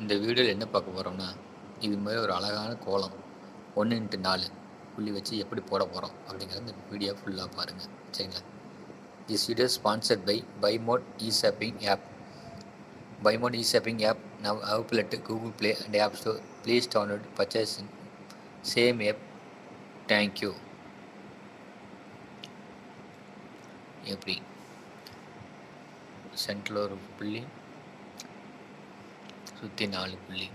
இந்த வீடியோவில் என்ன பார்க்க போகிறோம்னா, இது மாதிரி ஒரு அழகான கோலம் 1x4 புள்ளி வச்சு எப்படி போட போகிறோம் அப்படிங்கிறத இந்த வீடியோ ஃபுல்லாக பாருங்கள். சரிங்களா? This video sponsored by Bymot e-shopping app. Bymot e-shopping app now available at Google Play and App Store. Please download, purchase in same app. Thank you. எப்படி சென்டரில் ஒரு புள்ளி, சுற்றி 4 புள்ளி,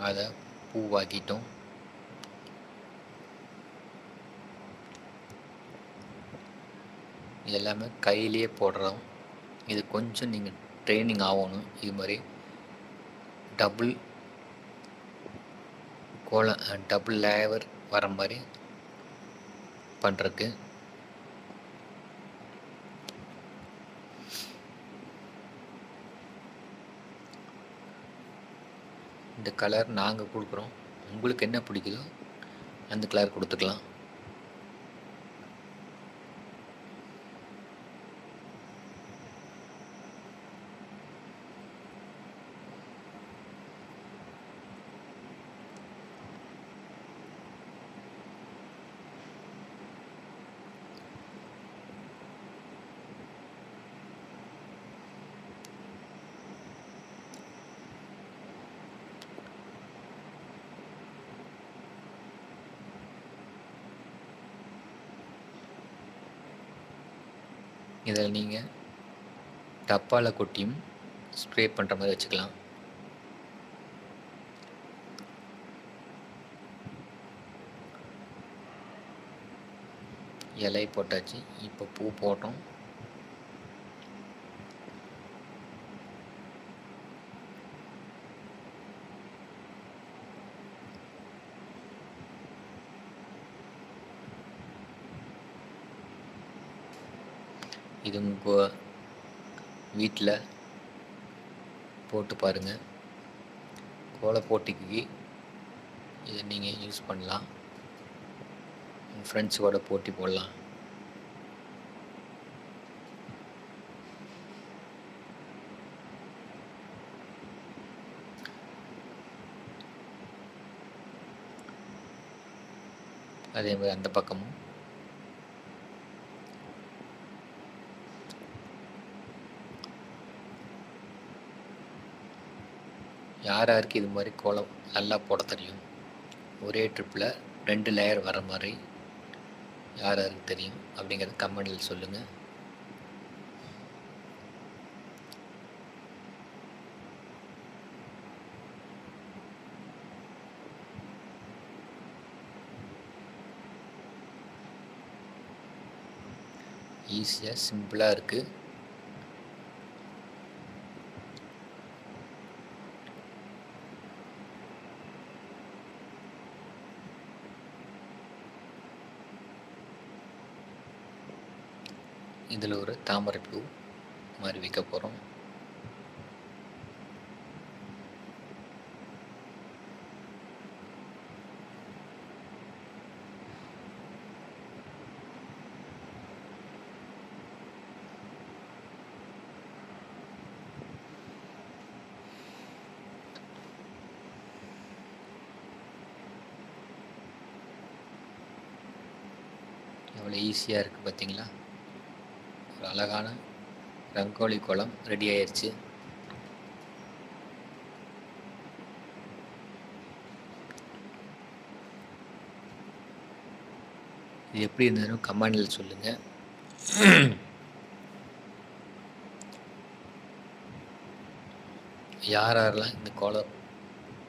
அதை பூவாக்கிட்டோம். இது எல்லாமே கையிலேயே போடுறோம். இது கொஞ்சம் நீங்கள் ட்ரைனிங் ஆகணும். இது மாதிரி டபுள் லேயர் வர மாதிரி பண்ணுறதுக்கு. இந்த கலர் நாங்கள் கொடுக்குறோம். உங்களுக்கு என்ன பிடிக்குதோ அந்த கலர் கொடுத்துக்கலாம். இதில் நீங்கள் டப்பாவில் கொட்டியும் ஸ்ப்ரே பண்ணுற மாதிரி வச்சுக்கலாம். இலை போட்டாச்சு. இப்போ பூ போட்டோம். இது உங்கள் வீட்டில் போட்டு பாருங்கள். கோல போட்டிக்கு இதை நீங்கள் யூஸ் பண்ணலாம். உங்கள் ஃப்ரெண்ட்ஸ் கூட போட்டி போடலாம். அதே மாதிரி அந்த பக்கமும் யாருக்கு இது மாதிரி கோலம் நல்லா போட தெரியும், ஒரே ட்ரிப்பில் 2 லேயர் வர மாதிரி யாருக்கு தெரியும் அப்படிங்கிறது கமெண்டில் சொல்லுங்கள். ஈஸியாக சிம்பிளாக இருக்குது. இதில் ஒரு தாமரை பூ மாதிரி வைக்க போகிறோம். எவ்வளோ ஈஸியாக இருக்குது பார்த்தீங்களா? ஒரு அழகான ரங்கோலி கோலம் ரெடி ஆயிடுச்சு. இது எப்படி இருந்ததுன்னு கமெண்டில் சொல்லுங்கள். யாரெல்லாம் இந்த கோலம்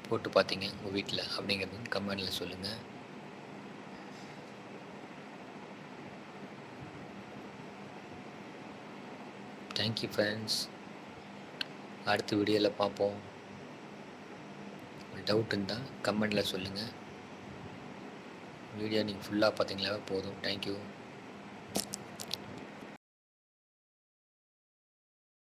போட்டு பார்த்தீங்க உங்கள் வீட்டில் அப்படிங்கிறது கமெண்டில் சொல்லுங்கள். Thank you friends. அடுத்த வீடியோவில் பார்ப்போம். டவுட் இருந்தால் கமெண்டில் சொல்லுங்கள். வீடியோ நீங்கள் ஃபுல்லாக பார்த்தீங்களாவே போதும். தேங்க்யூ.